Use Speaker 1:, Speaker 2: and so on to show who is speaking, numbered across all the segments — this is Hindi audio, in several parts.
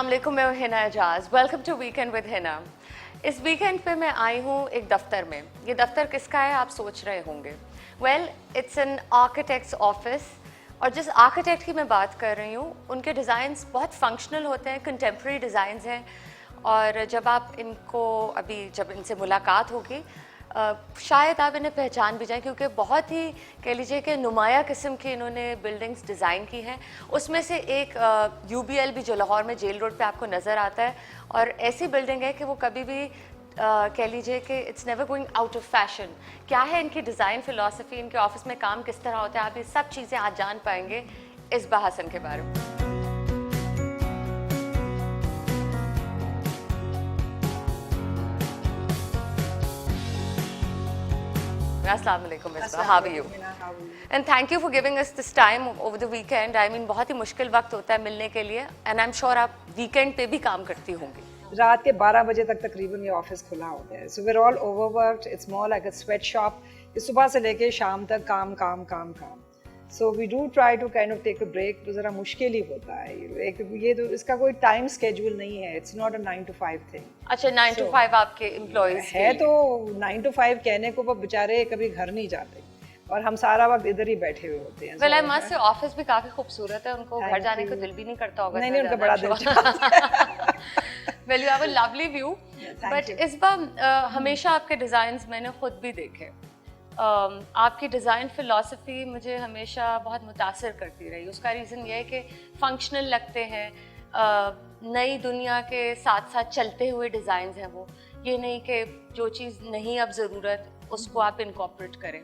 Speaker 1: अस्सलाम वालेकुम, मैं Hina Ejaz. Welcome to weekend with Hina. इस वीकेंड पे मैं आई हूँ एक दफ्तर में। ये दफ्तर किसका है आप सोच रहे होंगे। Well, it's an architects office. और जिस आर्किटेक्ट की मैं बात कर रही हूँ उनके डिज़ाइंस बहुत फंक्शनल होते हैं, कंटेम्प्रेरी डिज़ाइंस हैं। और जब आप इनको जब इनसे मुलाकात होगी शायद आप इन्हें पहचान भी जाएं, क्योंकि बहुत ही कह लीजिए कि नुमाया किस्म की इन्होंने बिल्डिंग्स डिज़ाइन की हैं। उसमें से एक यूबीएल भी जो लाहौर में जेल रोड पे आपको नज़र आता है, और ऐसी बिल्डिंग है कि वो कभी भी कह लीजिए कि it's never going out of fashion. क्या है इनकी डिज़ाइन फ़िलासफ़ी, इनके ऑफिस में काम किस तरह होता है, आप ये सब चीज़ें आज जान पाएंगे इस बहसन के बारे में। Assalamu alaikum, Misbah. How are you? And thank you for giving us this time over the weekend. I mean, बहुत ही मुश्किल वक्त होता है मिलने के लिए, and I'm sure आप वीकेंड पे भी काम करती होंगी।
Speaker 2: रात के 12 बजे तक तकरीबन ये ऑफिस खुला होता है। So we're all overworked. It's more like a sweatshop. सुबह से लेके शाम तक काम काम काम काम। So we do try to kind of take a break. तो ज़रा मुश्किल ही होता है। ये तो इसका कोई टाइम स्केड्यूल नहीं है। It's not a 9 to 5 thing.
Speaker 1: अच्छा, 9 to 5 आपके एम्प्लॉइज
Speaker 2: है तो 9 to 5 कहने को वो बेचारे कभी घर नहीं जाते और हम सारा वक्त इधर ही बैठे हुए होते हैं।
Speaker 1: Well, I must say office भी काफी खूबसूरत है, उनको घर जाने को दिल भी नहीं करता होगा।
Speaker 2: नहीं, उनका बड़ा दिल चाहता है।
Speaker 1: Well, you have a lovely view. But इस बार हमेशा आपके डिजाइन्स मैंने खुद भी देखे। आपकी डिज़ाइन फ़िलासफ़ी मुझे हमेशा बहुत मुतासिर करती रही। उसका रीज़न ये है कि फ़ंक्शनल लगते हैं, नई दुनिया के साथ साथ चलते हुए डिज़ाइंस हैं वो। ये नहीं कि जो चीज़ नहीं अब ज़रूरत उसको आप इनकॉर्पोरेट करें।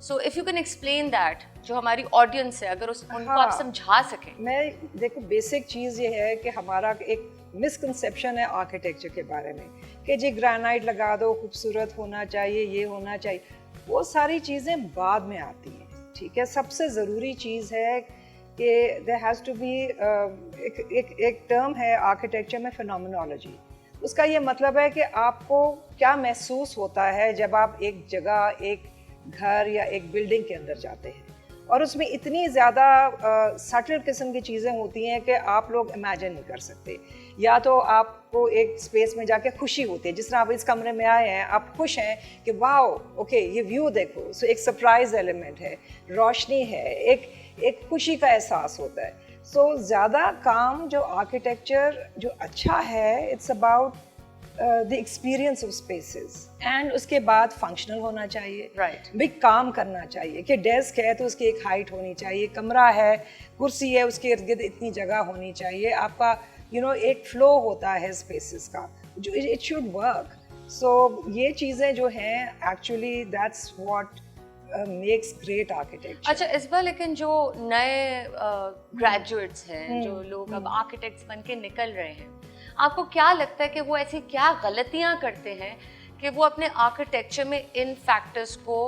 Speaker 1: So if you can explain that, जो हमारी ऑडियंस है अगर उनको आप समझा सकें।
Speaker 2: मैं देखो, बेसिक चीज़ ये है कि हमारा एक मिसकंसेप्शन है आर्किटेक्चर के बारे में कि जी ग्रेनाइट लगा दो, खूबसूरत होना चाहिए, ये होना चाहिए। वो सारी चीज़ें बाद में आती हैं, ठीक है। सबसे ज़रूरी चीज़ है कि देयर हैज़ टू बी एक टर्म है आर्किटेक्चर में, फिनोमिनोलॉजी। उसका ये मतलब है कि आपको क्या महसूस होता है जब आप एक जगह, एक घर या एक बिल्डिंग के अंदर जाते हैं, और उसमें इतनी ज़्यादा सटल किस्म की चीज़ें होती हैं कि आप लोग इमेजिन नहीं कर सकते। या तो आपको एक स्पेस में जाके खुशी होती है, जिस तरह आप इस कमरे में आए हैं, आप खुश हैं कि वाओ ओके ये व्यू देखो। सो एक सरप्राइज एलिमेंट है, रोशनी है, एक खुशी का एहसास होता है। सो ज़्यादा काम जो आर्किटेक्चर जो अच्छा है, it's about the experience of spaces, and उसके बाद फंक्शनल होना चाहिए,
Speaker 1: राइट।
Speaker 2: भी काम करना चाहिए कि डेस्क है तो उसकी एक हाइट होनी चाहिए, कमरा है, कुर्सी है, उसके इर्द गिर्द इतनी जगह होनी चाहिए, आपका एक फ्लो होता है स्पेसेस का, जो इट शुड वर्क। सो ये चीज़ें जो हैं actually that's what makes great architecture.
Speaker 1: अच्छा, इस बार लेकिन जो नए ग्रेजुएट्स हैं, जो लोग अब आर्किटेक्ट्स बन के निकल रहे हैं, आपको क्या लगता है कि वो ऐसी क्या गलतियां करते हैं कि वो अपने आर्किटेक्चर में इन फैक्टर्स को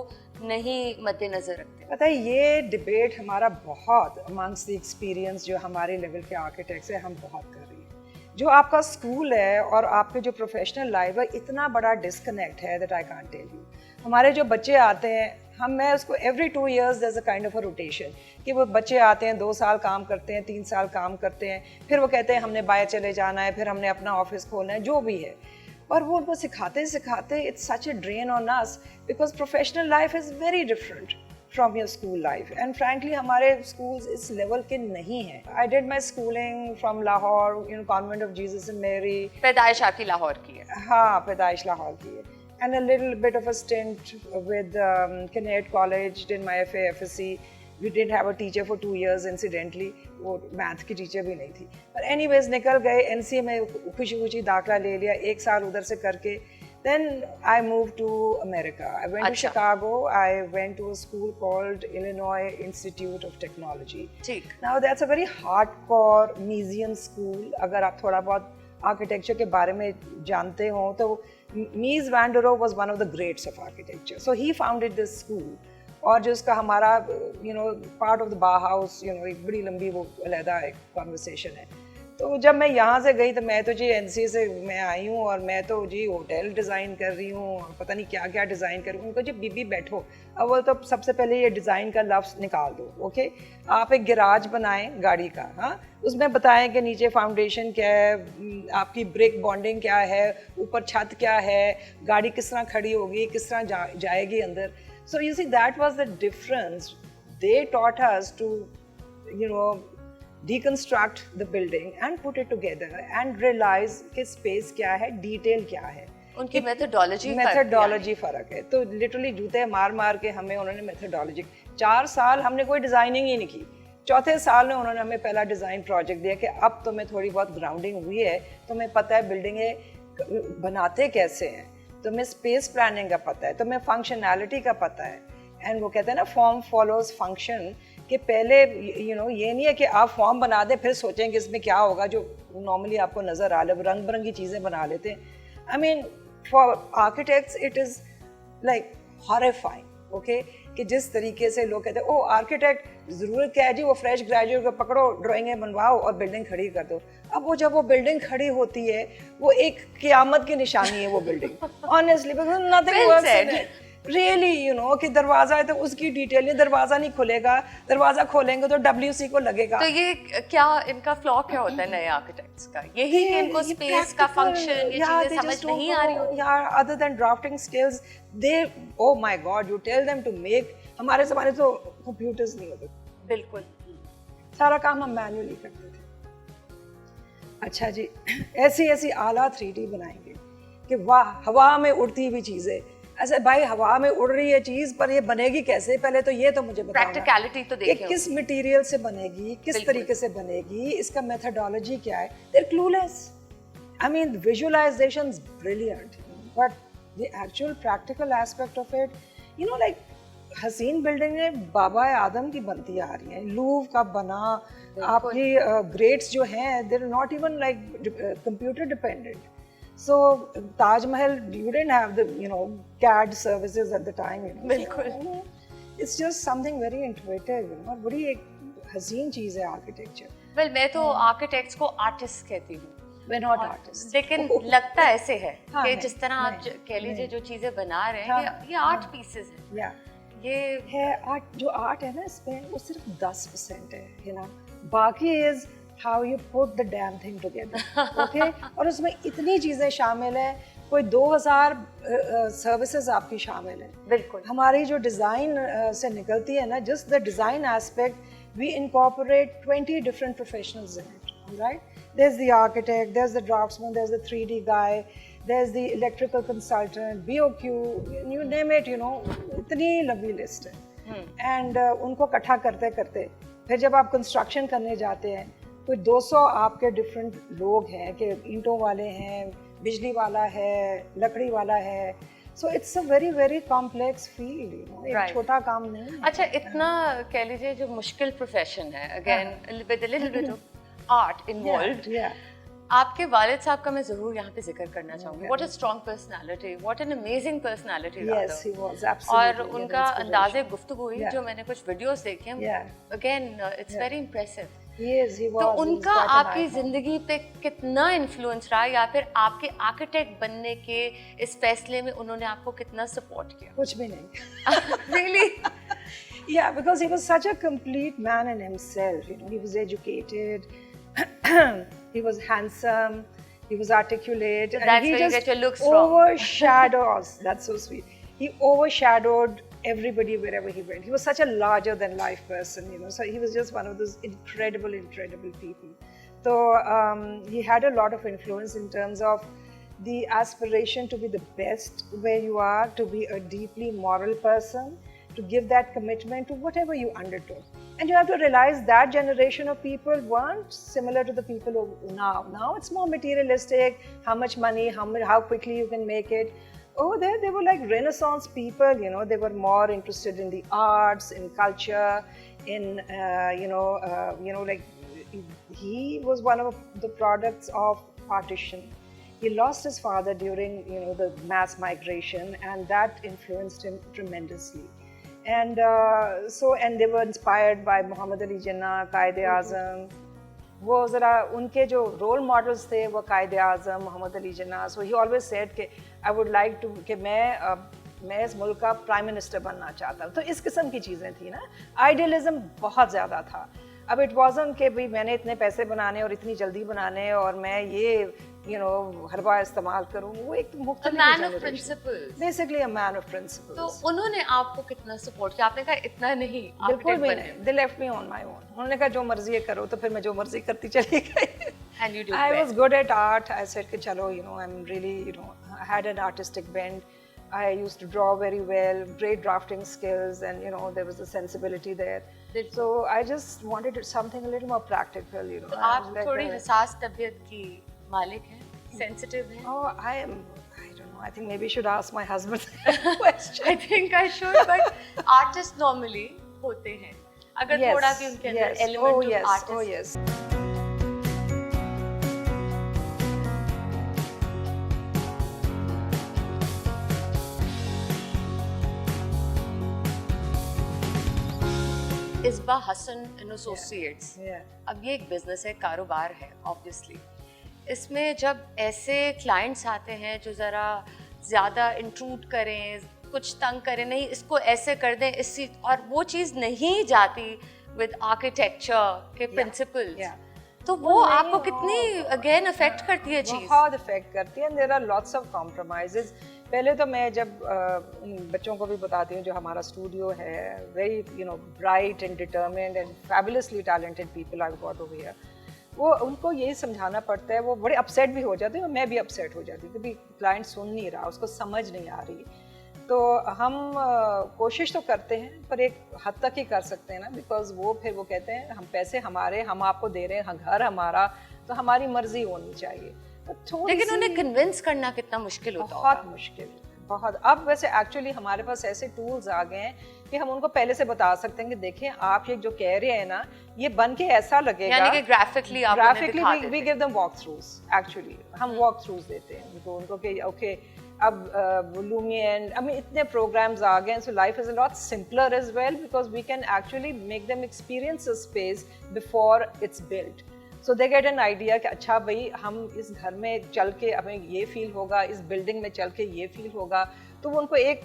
Speaker 1: नहीं मद्देनजर रखते?
Speaker 2: पता है, ये डिबेट हमारा बहुत अमंग्स द एक्सपीरियंस जो हमारे लेवल के आर्किटेक्ट्स हैं, हम बहुत कर रही हैं। जो आपका स्कूल है और आपके जो प्रोफेशनल लाइफ है, इतना बड़ा डिस्कनेक्ट है that I can't tell you. हमारे जो बच्चे आते हैं, मैं उसको every 2 years there's a kind of a rotation कि वो बच्चे आते हैं, 2 साल काम करते हैं, 3 साल काम करते हैं, फिर वो कहते हैं हमने बाहर चले जाना है, फिर हमने अपना ऑफिस खोलना है, जो भी है। और वो उनको सिखाते सिखाते it's such a drain on us, because professional life is very different from your school life, and frankly हमारे स्कूल्स इस लेवल के नहीं हैं। I did my schooling from Lahore, convent of Jesus and Mary.
Speaker 1: पैदाइश आपकी लाहौर की है?
Speaker 2: हाँ, पैदाइश लाहौर की है। And a little bit of a stint with Kinnaird College, did my FA, FSC. We did have a teacher for 2 years incidentally. वो मैथ की टीचर भी नहीं थी, पर anyways निकल गए। NCA में खुशी खुशी दाखला ले लिया, 1 साल उधर से करके then I moved to America. I went to Chicago. I went to a school called Illinois Institute of Technology.
Speaker 1: ठीक।
Speaker 2: Now that's a very hardcore museum school. अगर आप थोड़ा बहुत आर्किटेक्चर के बारे में जानते हो तो Mies van der Rohe was one of the greats of architecture. So he founded this school. और जो उसका हमारा part of the Bauhaus, एक बड़ी लंबी वो अलहदा एक conversation है। तो जब मैं यहाँ से गई तो मैं तो जी एनसी से मैं आई हूँ और मैं तो जी होटल डिज़ाइन कर रही हूँ और पता नहीं क्या क्या डिज़ाइन कर रही हूँ। उनको जी बीबी बैठो, अव्वल तो सबसे पहले ये डिज़ाइन का लफ्ज़ निकाल दो। ओके, आप एक गैराज बनाएं गाड़ी का, हाँ, उसमें बताएं कि नीचे फाउंडेशन क्या है, आपकी ब्रिक बॉन्डिंग क्या है, ऊपर छत क्या है, गाड़ी किस तरह खड़ी होगी, किस तरह जाएगी अंदर। So you see that was the difference. They taught us to you know deconstruct the building and put it together and realize कि space क्या है, detail क्या है,
Speaker 1: उनकी
Speaker 2: मेथडोलॉजी फर्क है। तो लिटरली जूते मार मार के हमें उन्होंने मेथडोलॉजी, 4 साल हमने कोई डिजाइनिंग ही नहीं की, चौथे साल में उन्होंने हमें पहला डिजाइन प्रोजेक्ट दिया कि अब तुम्हें थोड़ी बहुत ग्राउंडिंग हुई है, तुम्हें पता है बिल्डिंगें बनाते कैसे हैं, तुम्हें स्पेस प्लानिंग का पता है, तुम्हें फंक्शनैलिटी का पता है। एंड वो कहते हैं ना फॉर्म फॉलोज फंक्शन, कि पहले ये नहीं है कि आप फॉर्म बना दें फिर सोचें कि इसमें क्या होगा, जो नॉर्मली आपको नज़र आ रहा है, रंग बिरंगी चीज़ें बना लेते हैं। I mean for architects it is like horrifying, okay, कि जिस तरीके से लोग कहते हैं ओ आर्किटेक्ट ज़रूरत क्या है जी, वो फ्रेश ग्रेजुएट को पकड़ो, ड्राइंगें बनवाओ और बिल्डिंग खड़ी कर दो। अब वो जब वो बिल्डिंग खड़ी होती है वो एक क़यामत की निशानी है वो building, honestly, because nothing works in it really, कि दरवाजा है तो उसकी डिटेल, दरवाजा नहीं खुलेगा, दरवाजा खोलेंगे तो WC को लगेगा।
Speaker 1: तो ये क्या इनका फ्लॉ क्या होता है नए आर्किटेक्ट्स का, यही कि इनको स्पेस का फंक्शन ये चीजें समझ नहीं आ रही होती
Speaker 2: यार। Other than drafting skills, they oh my God, you tell them to make, हमारे ज़माने तो कंप्यूटर्स नहीं होते,
Speaker 1: बिल्कुल
Speaker 2: सारा काम हम मैन्युअली करते थे। अच्छा जी, ऐसी ऐसी आला 3D बनाएंगे कि वाह, हवा में उड़ती हुई चीज़ें, ऐसे भाई हवा में उड़ रही है चीज, पर ये बनेगी कैसे, पहले तो ये तो मुझे बताओ,
Speaker 1: प्रैक्टिकलिटी तो देखिए
Speaker 2: कि किस मटेरियल से बनेगी, किस तरीके से बनेगी, इसका मेथडोलॉजी क्या है, they are clueless. I mean visualization is brilliant, but the actual practical aspect of it, like हसीन बिल्डिंगें बाबा आदम की बनती आ रही हैं, लूव का बना, आपकी ग्रेट्स जो हैं they are not even like computer dependent. So Taj Mahal, you didn't have the CAD services at the time.
Speaker 1: बिल्कुल।
Speaker 2: It's just something very intuitive. बड़ी एक हसीन चीज़ है आर्किटेक्चर।
Speaker 1: Well, मैं तो आर्किटेक्ट्स को आर्टिस्ट कहती हूँ।
Speaker 2: We're not artists.
Speaker 1: लेकिन लगता ऐसे है कि जिस तरह आप कह लीजिए जो चीजें बना रहे हैं, ये आर्ट पीसेस हैं। ये
Speaker 2: है आर्ट, जो आर्ट है ना इसमें वो सिर्फ 10% है, बाकी is how you put the damn thing together, okay? और उसमें इतनी चीज़ें शामिल हैं, कोई 2000 सर्विसेज आपकी शामिल हैं।
Speaker 1: बिल्कुल,
Speaker 2: हमारी जो डिज़ाइन से निकलती है ना, just the design aspect, we incorporate 20 different professionals in it, right? There's the architect, there's the draftsman, there's the 3D guy, there's the electrical consultant, BOQ, you name it, इतनी लंबी लिस्ट है। एंड उनको इकट्ठा करते करते फिर जब आप कंस्ट्रक्शन करने जाते हैं, कोई 200 आपके डिफरेंट लोग हैं, कि ईंटों वाले हैं, बिजली वाला है, लकड़ी वाला है, so it's a very very complex field, एक छोटा काम नहीं है।
Speaker 1: अच्छा, इतना कह लीजिए जो मुश्किल प्रोफेशन है, again with a little bit of art involved, आपके वालिद साहब का मैं जरूर यहाँ पे जिक्र करना चाहूँगी। What a strong personality, what an amazing personality, और उनका अंदाज़े गुफ्तगू जो मैंने कुछ वीडियोस देखे हैं, अगेन इट्स वेरी इम्प्रेसिव। तो उनका आपकी जिंदगी पे कितना इन्फ्लुएंस रहा, या फिर आपके आर्किटेक्ट बनने के इस फैसले में उन्होंने आपको कितना सपोर्ट किया?
Speaker 2: कुछ भी नहीं।
Speaker 1: Really?
Speaker 2: Yeah, because he was such a complete man in himself. He was educated, he was handsome, he was articulate,
Speaker 1: so
Speaker 2: and
Speaker 1: that's
Speaker 2: he
Speaker 1: where
Speaker 2: just
Speaker 1: you get your looks from.
Speaker 2: overshadows. That's so sweet. He overshadowed everybody wherever he went. He was such a larger than life person, so he was just one of those incredible people. So he had a lot of influence in terms of the aspiration to be the best where you are, to be a deeply moral person, to give that commitment to whatever you undertook. And you have to realize that generation of people weren't similar to the people of now. Now it's more materialistic, how much money, how quickly you can make it. Over there, they were like Renaissance people, they were more interested in the arts, in culture, in, like he was one of the products of partition. He lost his father during, the mass migration, and that influenced him tremendously. And and they were inspired by Muhammad Ali Jinnah, Qaid-e-Azam, वो ज़रा उनके जो रोल मॉडल्स थे वो कायद आज़म मोहम्मद अली जिन्ना, सो ही ऑलवेज सेड कि आई वुड लाइक टू कि मैं इस मुल्क का प्राइम मिनिस्टर बनना चाहता हूँ। तो इस किस्म की चीज़ें थी ना, आइडियलिज्म बहुत ज़्यादा था। अब इट वाजंट कि भाई मैंने इतने पैसे बनाने और इतनी जल्दी बनाने और मैं ये हरबा इस्तेमाल करूँ, वो एक basically a man of principles.
Speaker 1: तो उन्होंने आपको कितना सपोर्ट किया? आपने कहा इतना नहीं,
Speaker 2: बिल्कुल भी नहीं, they left me on my own. उन्होंने कहा जो मर्जी है करो, तो फिर मैं जो मर्जी करती चली गई।
Speaker 1: And you did
Speaker 2: I
Speaker 1: well.
Speaker 2: was good at art. I said कि चलो I'm really I had an artistic bent. I used to draw very well, great drafting skills, and there was a sensibility there. So I just wanted something a little more practical.
Speaker 1: तो आप थोड़ी हसास तबीयत की मालिक हैं, sensitive हैं?
Speaker 2: Oh, I don't know. I think maybe you should ask my husband that question.
Speaker 1: I think I should, but artists normally होते हैं। अगर थोड़ा भी उनके अंदर element of artist।
Speaker 2: Oh yes.
Speaker 1: Isba Hasan and associates, अब ये एक बिजनेस है, कारोबार है ऑब्वियसली। इसमें जब ऐसे क्लाइंट्स आते हैं जो ज़रा ज़्यादा इंट्रूड करें, कुछ तंग करें, नहीं इसको ऐसे कर दें, इसी और वो चीज़ नहीं जाती विद आर्किटेक्चर के प्रिंसिपल्स, तो वो आपको कितनी अगेन अफेक्ट करती है चीज़?
Speaker 2: बहुत अफेक्ट करती है। There are lots of compromises. पहले तो मैं जब बच्चों को भी बताती हूँ, जो हमारा स्टूडियो है, very bright and determined and fabulously talented people I got over here, वो उनको यही समझाना पड़ता है। वो बड़े अपसेट भी हो जाते हैं और मैं भी अपसेट हो जाती हूँ, क्योंकि क्लाइंट सुन नहीं रहा, उसको समझ नहीं आ रही। तो हम कोशिश तो करते हैं, पर एक हद तक ही कर सकते हैं ना, बिकॉज वो फिर वो कहते हैं हम पैसे हमारे, हम आपको दे रहे हैं, घर हमारा, तो हमारी मर्जी होनी चाहिए। तो
Speaker 1: लेकिन उन्हें कन्विंस करना कितना मुश्किल होता है?
Speaker 2: बहुत मुश्किल, बहुत। अब वैसे एक्चुअली हमारे पास ऐसे टूल्स आ गए हैं कि हम उनको पहले से बता सकते हैं कि देखें आप ये जो कह रहे हैं ना, ये बन के ऐसा लगेगा,
Speaker 1: यानी कि graphically
Speaker 2: we give them walkthroughs. Actually हम वॉक थ्रूज देते हैं उनको कि ओके अब लूमियन, I mean, इतने प्रोग्राम्स आ गए हैं, so life is a lot simpler as well, because we can actually make them experience a space before it's built. So they get an idea कि अच्छा भाई हम इस घर में चल के हमें ये फील होगा, इस बिल्डिंग में चल के ये फील होगा, तो वो उनको एक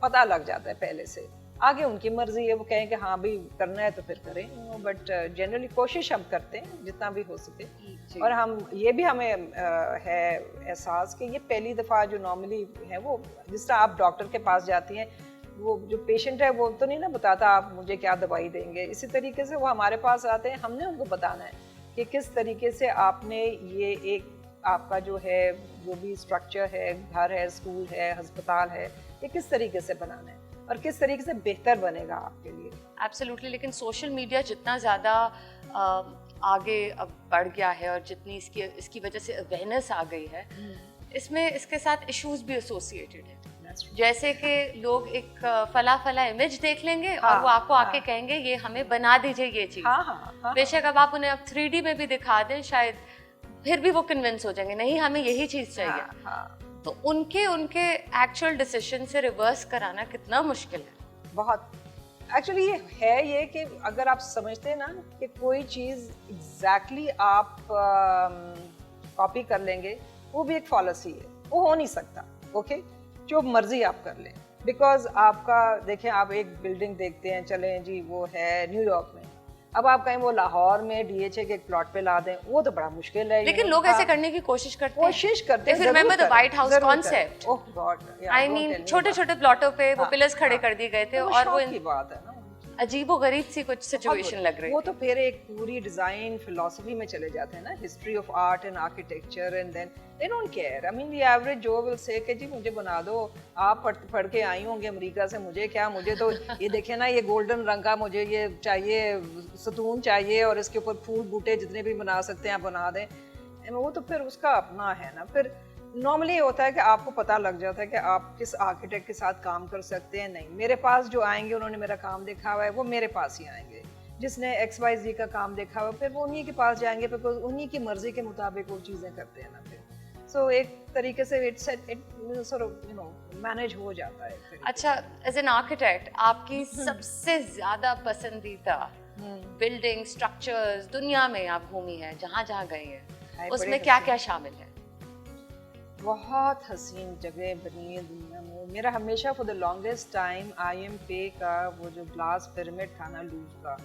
Speaker 2: पता लग जाता है पहले से। आगे उनकी मर्जी है, वो कहें कि हाँ भाई करना है तो फिर करें, बट जनरली कोशिश हम करते हैं जितना भी हो सके। और हम ये भी हमें है एहसास कि ये पहली दफ़ा जो नॉर्मली है, वो जिस तरह आप डॉक्टर के पास जाती हैं, वो जो पेशेंट है वो तो नहीं ना बताता आप मुझे क्या दवाई देंगे, इसी तरीके से वो हमारे पास आते हैं, हमने उनको बताना है कि किस तरीके से आपने ये एक आपका जो है जो भी स्ट्रक्चर है, घर है, स्कूल है, अस्पताल है, ये किस तरीके से बनाना है और किस तरीके से बेहतर बनेगा आपके लिए।
Speaker 1: एब्सोल्युटली। लेकिन सोशल मीडिया जितना ज़्यादा आगे अब बढ़ गया है और जितनी इसकी वजह से अवेयरनेस आ गई है, इसमें इसके साथ इश्यूज भी एसोसिएटेड है। जैसे कि लोग एक फला इमेज देख लेंगे और वो आपको आके कहेंगे ये हमें बना दीजिए ये चीज। बेशक अब आप उन्हें अब 3D में भी दिखा दें, शायद फिर भी वो कन्विंस हो जाएंगे नहीं हमें यही चीज चाहिए। तो उनके एक्चुअल डिसीजन से रिवर्स कराना कितना मुश्किल है।
Speaker 2: बहुत एक्चुअली ये कि अगर आप समझते हैं ना कि कोई चीज एग्जैक्टली आप कॉपी कर लेंगे, वो भी एक फॉलिसी है, वो हो नहीं सकता। ओके, जो मर्जी आप कर लें, बिकॉज आपका देखें, आप एक बिल्डिंग देखते हैं, चलें जी वो है न्यूयॉर्क में, अब आप कहें वो लाहौर में DHA के एक प्लॉट पे ला दें, वो तो बड़ा मुश्किल है।
Speaker 1: लेकिन लोग ऐसे करने की कोशिश करते हैं।
Speaker 2: Remember
Speaker 1: the white house concept,
Speaker 2: oh God,
Speaker 1: I mean छोटे प्लॉटों पे वो पिलर्स खड़े कर दिए गए थे और वो
Speaker 2: की बात है ना,
Speaker 1: अजीबोगरीब सी कुछ सिचुएशन लग रही है।
Speaker 2: वो तो फिर एक पूरी डिजाइन फिलॉसफी में चले जाते हैं ना, history of art and architecture, and then they don't care. I mean the average जो विल से कि जी मुझे बना दो, आप पढ़ के आई होंगे अमेरिका से, मुझे क्या, मुझे तो ये देखे ना ये गोल्डन रंग का मुझे ये चाहिए, सतून चाहिए और इसके ऊपर फूल बूटे जितने भी बना सकते हैं आप बना दें। वो तो फिर उसका अपना है ना। फिर नॉर्मली होता है कि आपको पता लग जाता है कि आप किस आर्किटेक्ट के साथ काम कर सकते हैं। नहीं, मेरे पास जो आएंगे उन्होंने मेरा काम देखा हुआ है, वो मेरे पास ही आएंगे। जिसने XYZ का काम देखा हुआ फिर वो उन्हीं के पास जाएंगे, बिकॉज उन्हीं की मर्जी के मुताबिक वो चीज़ें करते हैं ना। फिर सो एक तरीके से मैनेज हो जाता है।
Speaker 1: अच्छा, एज एन आर्किटेक्ट आपकी सबसे ज़्यादा पसंदीदा बिल्डिंग स्ट्रक्चर्स दुनिया में आप घूमी है, जहाँ जहाँ गई
Speaker 2: हाय,
Speaker 1: हैं,
Speaker 2: बड़े
Speaker 1: उसमें क्या
Speaker 2: हसीन।
Speaker 1: क्या शामिल है?
Speaker 2: बहुत हसीन जगह बनी है दुनिया में। मेरा हमेशा for the longest time IMP का वो जो ग्लास पिरामिड था ना लूव का,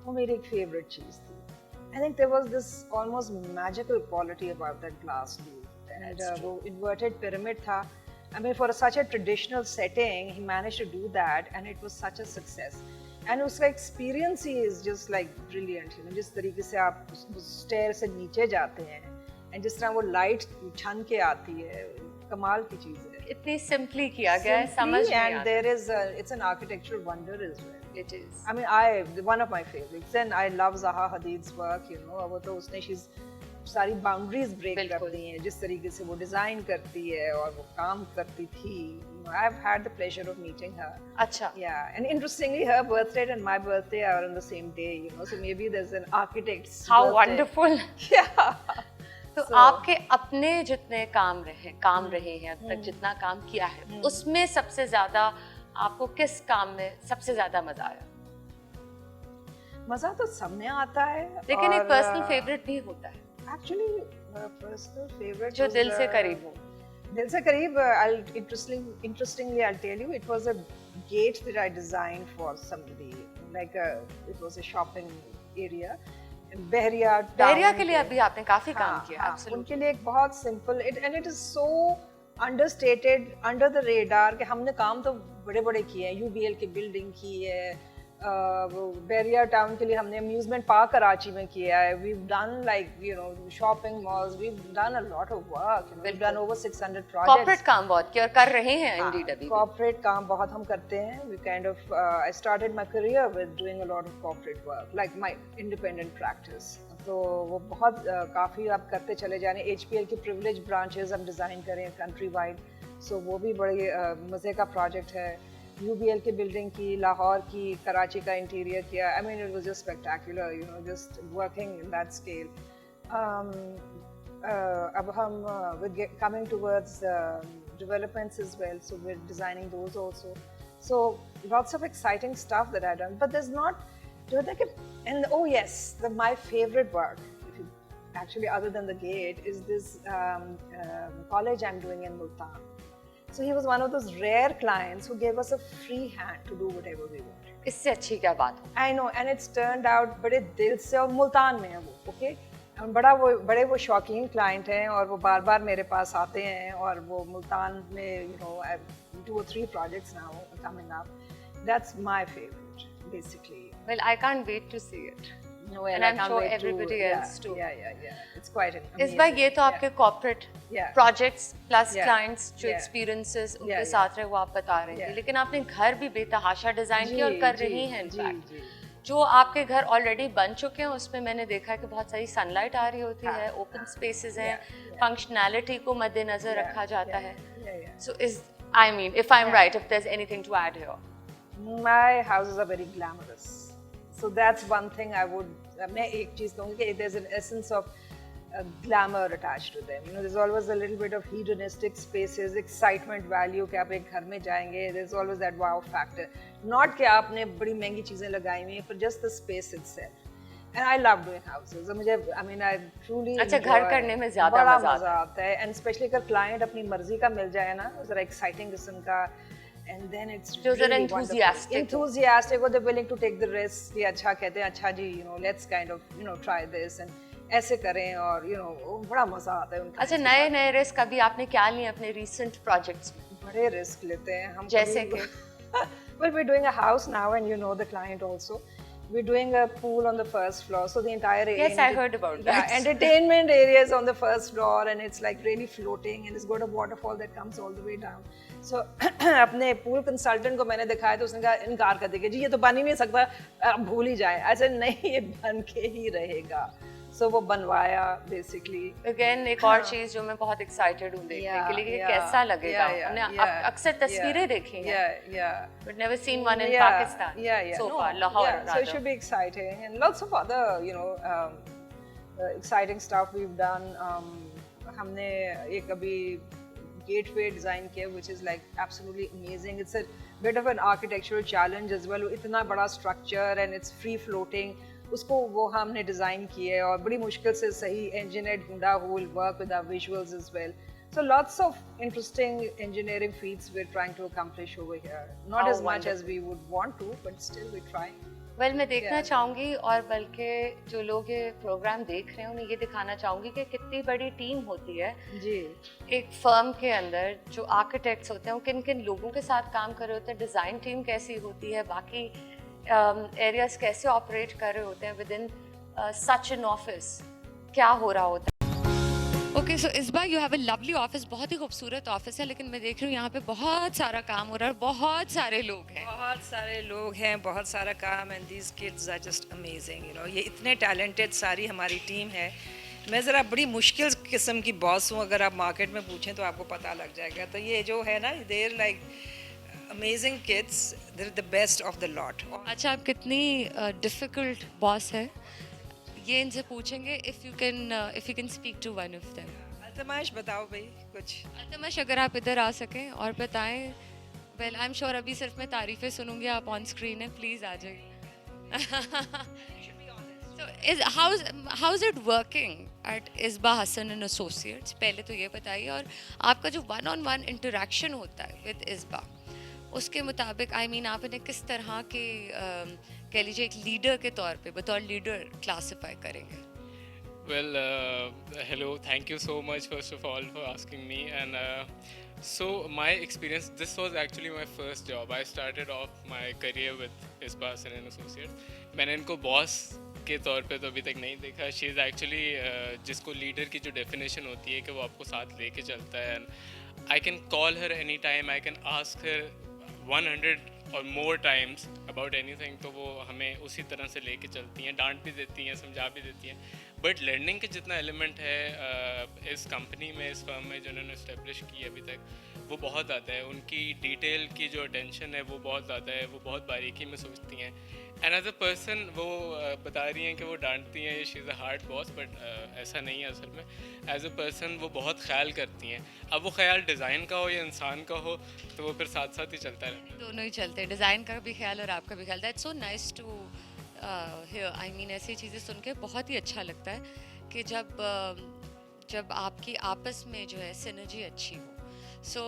Speaker 2: वो मेरी एक फेवरेट चीज़ थी। I think there was this almost magical quality about that glass Louvre and
Speaker 1: That's true.
Speaker 2: वो इन्वर्टेड पिरामिड था। I mean, for such a traditional setting, he managed to do that, and it was such a success. And उसका experience he is just like brilliant, you know, जिस तरीके से आप उस stair से नीचे जाते हैं, and जिस तरह वो light छन के आती है, कमाल की चीज़ है।
Speaker 1: इतनी सिंपली किया गया है, समझ
Speaker 2: Simply,
Speaker 1: नहीं
Speaker 2: and
Speaker 1: आता।
Speaker 2: there is it's an architectural wonder as well.
Speaker 1: It is.
Speaker 2: I mean, one of my favorites, and I love Zaha Hadid's work. You know, वो तो उसने she's सारी बाउंड्रीज ब्रेक कर
Speaker 1: बिल्कुल।
Speaker 2: दी हैं, जिस तरीके से वो डिजाइन करती है और वो काम करती थी। I have had the pleasure of meeting her.
Speaker 1: अच्छा,
Speaker 2: Yeah, and interestingly, her birthday and my birthday are on the same day. You know, so maybe there's an architect's
Speaker 1: how
Speaker 2: birthday.
Speaker 1: wonderful.
Speaker 2: Yeah.
Speaker 1: तो
Speaker 2: So-
Speaker 1: आपके अपने जितने काम रहे हैं अब तक, जितना काम किया है, उसमें सबसे ज्यादा आपको किस काम में सबसे ज्यादा मजा आया?
Speaker 2: मजा तो सब में आता है,
Speaker 1: लेकिन एक
Speaker 2: और,
Speaker 1: पर्सनल फेवरेट भी होता है,
Speaker 2: actually personal favorite
Speaker 1: जो
Speaker 2: was
Speaker 1: दिल से
Speaker 2: the-
Speaker 1: करीब हो।
Speaker 2: दिल से करीब, interestingly I'll tell you, it was a gate that I designed for somebody, like it was a shopping area in Behriya town
Speaker 1: बहरिया के लिए
Speaker 2: पे।
Speaker 1: अभी आपने काफी काम
Speaker 2: हाँ,
Speaker 1: किया,
Speaker 2: हाँ,
Speaker 1: absolutely.
Speaker 2: उनके लिए एक बहुत simple and it is so understated, under the radar, कि हमने काम तो बड़े बड़े किए हैं, UBL की बिल्डिंग की है, वो बेरिया टाउन के लिए हमने अम्यूजमेंट पार्क कराची में किया है, we've done like you know shopping malls, we've done a lot of work, you know, we've done over 600 projects.
Speaker 1: Corporate काम बहुत किया और कर रहे हैं इंडीड अभी भी।
Speaker 2: कॉर्पोरेट काम बहुत हम करते हैं। We kind of I started my career with doing a lot of corporate work, like my independent practice. तो वो बहुत काफ़ी आप करते चले जा रहे हैं। HPL की privilege branches हम डिज़ाइन करें कंट्री वाइड, सो वो भी बड़े मज़े का प्रोजेक्ट है। UBL की बिल्डिंग की, लाहौर की, कराची का इंटीरियर किया। I mean, it was just spectacular, you know, just working in that scale. अब हम coming towards developments as well, so we're designing those also. So lots of exciting stuff that I've done, but there's not, and oh yes, my favorite work, if you, actually other than the gate, is this college I'm doing in Multan. So he was one of those rare clients who gave us a free hand to do whatever we wanted.
Speaker 1: इससे अच्छी क्या बात हो?
Speaker 2: I know, and it's turned out बड़े दिल से, और मुल्तान में है वो, okay? बड़े वो शौकीन क्लाइंट हैं, और वो बार बार मेरे पास आते हैं, और वो मुल्तान में, you know, I have 2 or 3 projects now coming up. That's my favorite, basically.
Speaker 1: Well, I can't wait to see it.
Speaker 2: No,
Speaker 1: And
Speaker 2: I
Speaker 1: I'm
Speaker 2: can't
Speaker 1: sure
Speaker 2: wait to-
Speaker 1: everybody else too.
Speaker 2: Yeah. It's quite amazing.
Speaker 1: इस बार ये तो आपके corporate
Speaker 2: Yeah.
Speaker 1: Projects plus
Speaker 2: Yeah.
Speaker 1: Clients जो
Speaker 2: Yeah.
Speaker 1: एक्सपीरियंसेस उनके
Speaker 2: Yeah.
Speaker 1: साथ रहे वो आप बता रहे थे,
Speaker 2: Yeah.
Speaker 1: लेकिन आपने घर भी बेतहाशा डिजाइन किया और कर रही हैं
Speaker 2: जी,
Speaker 1: इनफैक्ट।
Speaker 2: जी।
Speaker 1: जो आपके घर ऑलरेडी बन चुके हैं उसमें मैंने देखा है कि बहुत सारी सनलाइट आ रही होती है, ओपन स्पेसेस हैं, फंक्शनैलिटी को मद्देनजर रखा जाता है।
Speaker 2: Yeah.
Speaker 1: So is I mean if I am right, if there is anything to add here.
Speaker 2: My houses are very glamorous, so that's one thing I would. मैं एक चीज कहूँगी कि there's an essence of glamour attached to them. You know, there's always a little bit of hedonistic spaces, excitement value कि आप एक घर में जाएंगे. There's always that wow factor. Not कि आपने बड़ी महंगी चीजें लगाई हुई हैं, but just the space itself. And I love doing houses. मुझे, I mean, I truly.
Speaker 1: अच्छा, घर
Speaker 2: enjoy-
Speaker 1: करने में ज्यादा
Speaker 2: बड़ा
Speaker 1: मजा
Speaker 2: मजा आता है, and especially अगर client अपनी मर्जी का मिल जाए ना, जरा exciting किस्म का. And then it's
Speaker 1: जो जरा
Speaker 2: really
Speaker 1: enthusiastic हो।
Speaker 2: enthusiastic, or they're willing to take the risk. कि अच्छा कहते हैं, अच्छा जी, you know, let's kind of, you know, try this and ऐसे करें, और you know, बड़ा मजा आता है उनका।
Speaker 1: अच्छा, नए नए रिस्क अभी आपने क्या लिए अपने रीसेंट प्रोजेक्ट्स में?
Speaker 2: बड़े रिस्क लेते हैं हम।
Speaker 1: जैसे
Speaker 2: कभी- Well, we're doing a house now, and you know the client also. We're doing a pool on the first floor, so the entire area.
Speaker 1: Yes, I heard about that.
Speaker 2: Yeah, entertainment area is on the first floor, and it's like really floating, and it's got a waterfall that comes all the way down. So अपने pool consultant को मैंने दिखाया तो उसने कहा, इनकार कर देगा, जी ये तो बन ही नहीं सकता, आप भूल ही जाए। ऐसे नहीं, ये बन के ही रहेगा। So वो बनवाया basically.
Speaker 1: अगेन एक और चीज जो मैं बहुत एक्साइटेड हूँ देखने के लिए कि कैसा लगेगा। हमने अक्सर तस्वीरें देखी हैं,
Speaker 2: Yeah.
Speaker 1: But never seen one in
Speaker 2: Yeah,
Speaker 1: Pakistan
Speaker 2: yeah.
Speaker 1: So
Speaker 2: No,
Speaker 1: far, Lahore
Speaker 2: yeah, so it should be exciting, and lots of other, you know, exciting stuff we've done. हमने एक अभी गेटवे डिज़ाइन किया which is like absolutely amazing. It's a bit of an architectural challenge as well. इतना बड़ा structure and it's free floating. उसको वो हमने डिज़ाइन किया है और बड़ी मुश्किल से सही engineer ढूंढा who will work with our visuals as well. So lots of interesting engineering feats we're trying to accomplish over here. Not
Speaker 1: How
Speaker 2: as much as
Speaker 1: wonderful.
Speaker 2: we would want to, but still we're trying.
Speaker 1: Well मैं देखना
Speaker 2: Yeah.
Speaker 1: चाहूँगी और बल्कि जो लोग ये प्रोग्राम देख रहे हैं उन्हें ये दिखाना चाहूँगी कि कितनी बड़ी टीम होती है
Speaker 2: जी
Speaker 1: एक फर्म के अंदर जो आर्किटेक्ट्स होते हैं वो किन किन लोगों के साथ काम कर रहे होते हैं, डिज़ाइन टीम कैसी होती है, बाकी एरियाज कैसे ऑपरेट कर रहे होते हैं within such an office, क्या हो रहा होता है। ओके सो इस बार you have a lovely office, बहुत ही खूबसूरत ऑफिस है, लेकिन मैं देख रही हूँ यहाँ पे बहुत सारा काम हो रहा है, बहुत सारे लोग हैं।
Speaker 2: बहुत सारे लोग हैं, बहुत सारा काम, and these kids are just amazing, you know. ये इतने टैलेंटेड सारी हमारी टीम है। मैं ज़रा बड़ी मुश्किल किस्म की बॉस हूँ, अगर आप मार्केट में पूछें तो आपको पता लग जाएगा। तो ये जो है ना, they're like amazing kids, they're the best of the lot.
Speaker 1: अच्छा, आप कितनी डिफिकल्ट बॉस है ये इनसे पूछेंगे। If you can speak to one of them.
Speaker 2: Altamash बताओ भाई कुछ।
Speaker 1: अल्तमश, अगर आप इधर आ सकें और बताएं। वेल आई एम श्योर अभी सिर्फ मैं तारीफ़ें सुनूंगी, आप ऑन स्क्रीन है, प्लीज़ आ जाइए। So how is it working at Isba Hassan and Associates? पहले तो ये बताइए, और आपका जो वन ऑन वन इंटरेक्शन होता है विद इस्बा, उसके मुताबिक आई मीन आप इन्हें किस तरह के कह लीजिए एक लीडर के तौर पे बतौर लीडर क्लासिफाई करेंगे?
Speaker 3: Well, hello. Thank you so much, first of all, for asking me. And so, my experience, this was actually my first job. I started off my career with Isba Hassan and Associates. मैंने इनको बॉस के तौर पे तो अभी तक नहीं देखा. She is actually जिसको लीडर की जो डेफिनेशन होती है कि वो आपको साथ लेके चलता है. And I can call her anytime. I can ask her 100 और मोर टाइम्स अबाउट एनीथिंग, तो वो हमें उसी तरह से लेके चलती हैं, डांट भी देती हैं, समझा भी देती हैं. बट लर्निंग के जितना एलिमेंट है इस कंपनी में, इस फर्म में जो उन्होंने इस्टेब्लिश की अभी तक, वो बहुत ज़्यादा है. उनकी डिटेल की जो अटेंशन है वो बहुत ज़्यादा है, वो बहुत बारीकी में सोचती हैं. एंड एज अ पर्सन वो बता रही हैं कि वो डांटती हैं, she is a hard boss, but ऐसा नहीं है असल में. एज अ पर्सन वो बहुत ख्याल करती हैं. अब वो ख्याल डिज़ाइन का हो या इंसान का हो, तो वो फिर साथ साथ ही चलता रहता है.
Speaker 1: दोनों ही चलते हैं, डिज़ाइन का भी ख्याल और आपका भी ख्याल. That's so nice to hear. I mean ऐसी चीज़ें सुन के बहुत ही अच्छा लगता है कि जब आपकी आपस में जो है सिनर्जी अच्छी हो. सो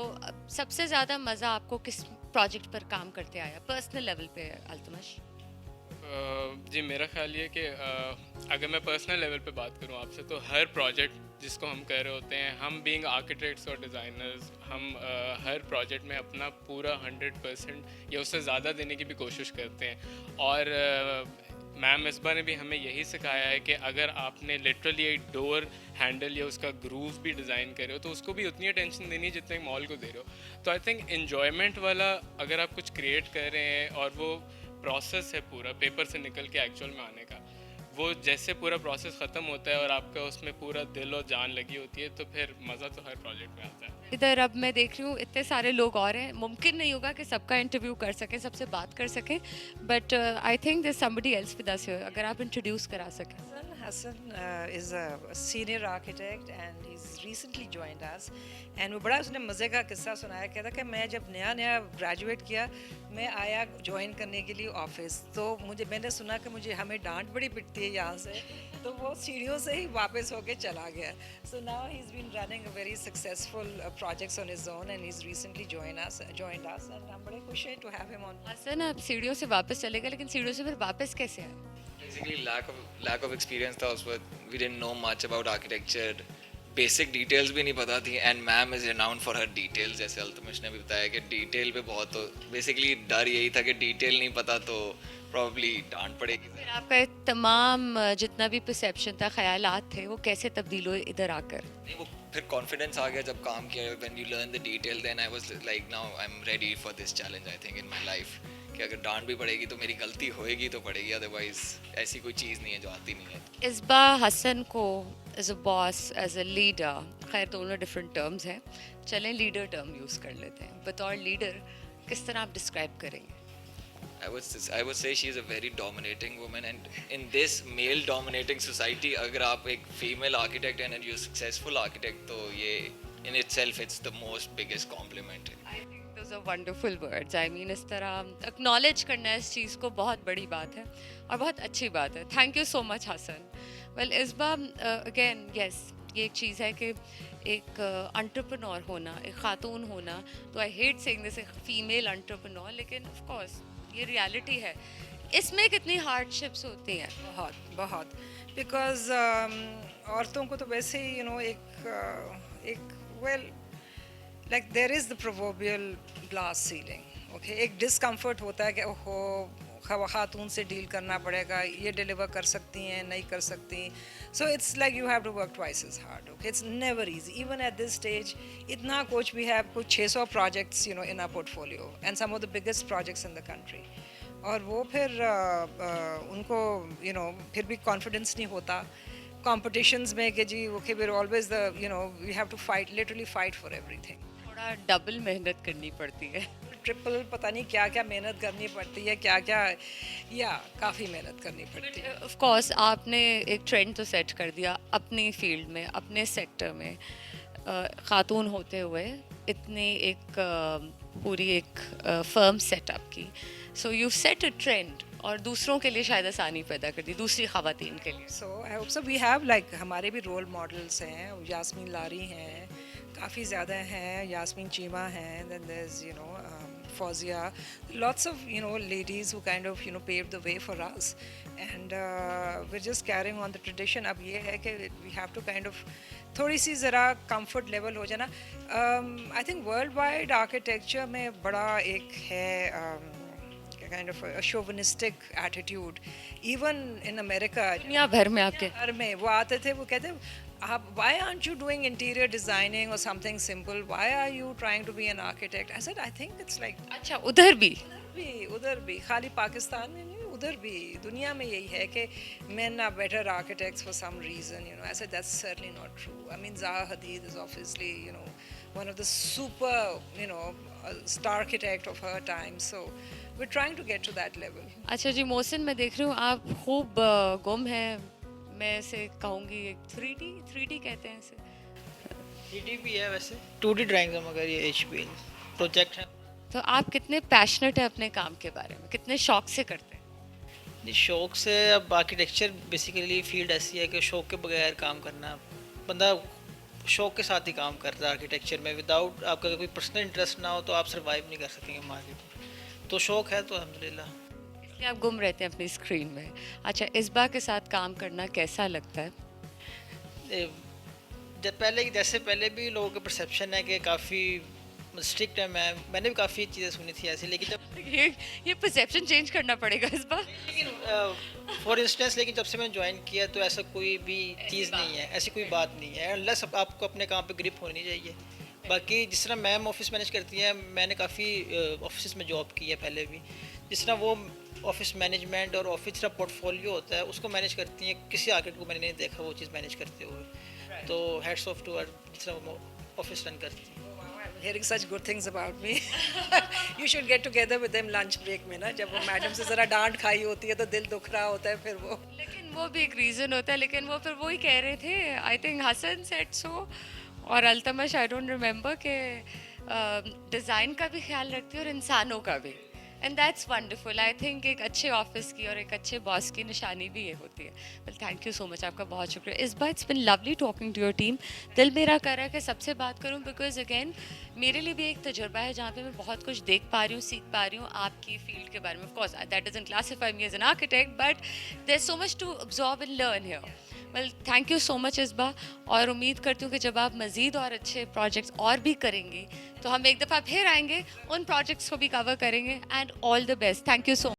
Speaker 1: सबसे ज़्यादा मज़ा आपको किस प्रोजेक्ट पर काम करते आया पर्सनल लेवल पे, अल्तमश?
Speaker 3: जी, मेरा ख्याल ये कि अगर मैं पर्सनल लेवल पे बात करूँ आपसे, तो हर प्रोजेक्ट जिसको हम कर रहे होते हैं, हम बीइंग आर्किटेक्ट्स और डिज़ाइनर्स, हम हर प्रोजेक्ट में अपना पूरा 100% या उससे ज़्यादा देने की भी कोशिश करते हैं. और मैम इस्बा ने भी हमें यही सिखाया है कि अगर आपने लिटरली एक डोर हैंडल या उसका ग्रूव भी डिज़ाइन कर रहे हो, तो उसको भी उतनी अटेंशन देनी है जितने मॉल को दे रहे हो. तो आई थिंक इन्जॉयमेंट वाला अगर आप कुछ क्रिएट कर रहे हैं और वो प्रोसेस है पूरा पेपर से निकल के एक्चुअल में आने का, वो जैसे पूरा प्रोसेस ख़त्म होता है और आपका उसमें पूरा दिल और जान लगी होती है, तो फिर मज़ा तो हर प्रोजेक्ट में आता है.
Speaker 1: इधर अब मैं देख रही हूँ इतने सारे लोग और हैं, मुमकिन नहीं होगा कि सबका इंटरव्यू कर सकें, सबसे बात कर सकें, but I think there somebody else with us here. अगर आप इंट्रोड्यूस करा सकें.
Speaker 2: Hassan is a senior architect and he's recently joined us. And वो बड़ा उसने मज़े का किस्सा सुनाया, कहता कि मैं जब नया ग्रेजुएट किया, मैं आया ज्वाइन करने के लिए ऑफिस, तो मैंने सुना कि हमें डांट बड़ी पिटती है यहाँ से, तो वो सीढ़ियों से ही वापस होके चला गया. So now he's been running a very successful projects on his own and he's recently joined us and हम बड़े खुश हैं to have him on.
Speaker 1: Hasan, आप सीढ़ियों से वापस चले गए, लेकिन सीढ़ियों से फिर वापस कैसे आए?
Speaker 4: Basically, lack of experience था उसमें. We didn't know much about architecture. Basic details भी नहीं पता थी. And ma'am is renowned for her details. जैसे अल्तमश ने भी बताया कि डिटेल पे बहुत, तो basically डर यही था कि डिटेल नहीं पता तो probably डांट पड़ेगी.
Speaker 1: फिर आपका तमाम जितना भी परसेप्शन था, ख्यालात थे, वो कैसे तब्दील हुए इधर आकर?
Speaker 4: नहीं, वो फिर कॉन्फिडेंस आ गया जब काम किया. When you learn the detail, then I was like, now I'm ready for this challenge. I think in my life कि अगर डांट भी पड़ेगी तो मेरी गलती होएगी तो पड़ेगी, अदरवाइज ऐसी कोई चीज़ नहीं है जो आती नहीं है.
Speaker 1: इस्बा हसन को as a boss, as a leader, खैर दोनों डिफरेंट टर्म्स हैं, चलें लीडर टर्म यूज़ कर लेते हैं. बतौर लीडर किस तरह आप डिस्क्राइब करेंगे?
Speaker 4: I would say she is a very dominating woman, and in this male dominating society, अगर आप एक female architect हैं and you're successful architect, तो ये in itself it's the most biggest compliment.
Speaker 1: I think those are wonderful words. I mean, इस तरह acknowledge करना इस चीज़ को बहुत बड़ी बात है और बहुत अच्छी बात है. Thank you so much, Hassan. Well, इस बार again, yes, ये एक चीज़ है कि एक एंटरप्रेन्योर होना, एक खातून होना, तो आई हेट सेइंग दिस, एक फीमेल एंटरप्रेन्योर, लेकिन ऑफ कोर्स ये रियलिटी है. इसमें कितनी हार्डशिप्स होती हैं.
Speaker 2: बहुत बहुत बिकॉज औरतों को तो वैसे ही एक well like there is the proverbial glass ceiling. Okay, एक डिस्कम्फर्ट होता है कि ओहो खातून से डील करना पड़ेगा, ये डिलीवर कर सकती हैं नहीं कर सकती. So it's like you have to work twice as hard. Okay, it's never easy even at this stage. इतना कुछ वी हैव कुछ 600 projects in our portfolio and some of the biggest projects in the country. और वो फिर उनको फिर भी कॉन्फिडेंस नहीं होता कॉम्पिटिशन्स में कि जी okay we are always the we have to fight, literally fight for everything.
Speaker 1: थोड़ा डबल मेहनत करनी पड़ती है.
Speaker 2: ट्रिपल पता नहीं क्या क्या मेहनत करनी पड़ती है, क्या क्या या काफ़ी मेहनत करनी पड़ती है.
Speaker 1: ऑफ कोर्स आपने एक ट्रेंड तो सेट कर दिया अपनी फील्ड में, अपने सेक्टर में. खातून होते हुए इतनी एक पूरी एक फर्म सेटअप की. So you set a trend और दूसरों के लिए शायद आसानी पैदा कर दी, दूसरी ख़वातीन के लिए.
Speaker 2: So I hope so. We have like हमारे भी रोल मॉडल्स हैं. यास्मीन लारी हैं, काफ़ी ज़्यादा हैं. यास्मीन चीमा हैं, then there is Fawzia, lots of ladies who kind of paved the way for us, and we're just carrying on the tradition. अब ये है कि we have to kind of थोड़ी सी ज़रा comfort level हो जाना. I think worldwide architecture में बड़ा एक है kind of a chauvinistic attitude. Even in America,
Speaker 1: दुनिया भर में आपके
Speaker 2: घर में वो आते थे, वो कहते आप why aren't you doing interior designing or something simple? Why are you trying to be an architect? I said I think it's like
Speaker 1: अच्छा उधर भी
Speaker 2: उधर भी खाली पाकिस्तान में नहीं, उधर भी दुनिया में यही है कि men are better architects for some reason. I said that's certainly not true. I mean Zaha Hadid is obviously one of the super star architect of her time. So we're trying to get to that level.
Speaker 1: अच्छा जी, मोहसिन मैं देख रही हूँ आप खूब गुम हैं. मैं इसे कहूँगी एक 3D कहते हैं इसे.
Speaker 5: 3D भी है वैसे, 2D ड्राइंग है मगर ये HPL प्रोजेक्ट है.
Speaker 1: तो आप कितने पैशनेट हैं अपने काम के बारे में, कितने शौक से करते हैं?
Speaker 5: जी शौक से. अब आर्किटेक्चर बेसिकली फील्ड ऐसी है कि शौक के बगैर काम करना, बंदा शौक के साथ ही काम करता है आर्किटेक्चर में. विदाउट आपका कोई पर्सनल इंटरेस्ट ना हो तो आप सर्वाइव नहीं कर सकेंगे मार्केट में. तो शौक है तो अल्हम्दुलिल्लाह.
Speaker 1: इसलिए आप गुम रहते हैं अपनी स्क्रीन में. अच्छा, इस्बा के साथ काम करना कैसा लगता है?
Speaker 5: जब पहले भी लोगों का परसेप्शन है कि काफ़ी स्ट्रिक्ट है. मैंने भी काफ़ी चीज़ें सुनी थी ऐसी, लेकिन जब
Speaker 1: ये परसेप्शन चेंज करना पड़ेगा इस बार.
Speaker 5: लेकिन फॉर इंस्टेंस लेकिन जब से मैंने ज्वाइन किया तो ऐसा कोई भी चीज़ नहीं है, ऐसी कोई बात नहीं है. अनलेस आपको अपने काम पे ग्रिप होनी चाहिए. बाकी जिस तरह मैम ऑफिस मैनेज करती हैं, मैंने काफ़ी ऑफिस में जॉब की है पहले भी. जिस तरह वो ऑफिस मैनेजमेंट और ऑफिस का पोर्टफोलियो होता है उसको मैनेज करती हैं, किसी आर्किटेक्ट को मैंने नहीं देखा वो चीज़ मैनेज करते हुए. तो हेड्स ऑफ टू जिस तरह वो ऑफिस रन करती हैं.
Speaker 2: Hearing such good things about me. You should get together with them lunch break में ना, जब वो मैडम से ज़रा डांट खाई होती है तो दिल दुख रहा होता है फिर वो.
Speaker 1: लेकिन वो भी एक रीज़न होता है. लेकिन वो फिर वही कह रहे थे, I think Hasan said so और अल्तमश, आई डोंट रिमेंबर, के डिज़ाइन का भी ख्याल रखती है और इंसानों का भी. And that's wonderful. I think एक अच्छे ऑफिस की और एक अच्छे बॉस की निशानी भी ये होती है. Well thank you so much, आपका बहुत शुक्रिया. इस बार it's been lovely talking to your team. दिल मेरा कर रहा है कि सबसे बात करूं, बिकॉज अगेन मेरे लिए भी एक तजुर्बा है जहाँ पे मैं बहुत कुछ देख पा रही हूँ, सीख पा रही हूँ आपकी फील्ड के बारे में. Of course that doesn't classify me as an architect, but there is so much to observe and learn here. Well thank you so much Isba, और उम्मीद करती हूँ कि जब आप मज़ीद और अच्छे प्रोजेक्ट्स और भी करेंगी तो हम एक दफ़ा फिर आएंगे, उन प्रोजेक्ट्स को भी कवर करेंगे. And all the best. Thank you so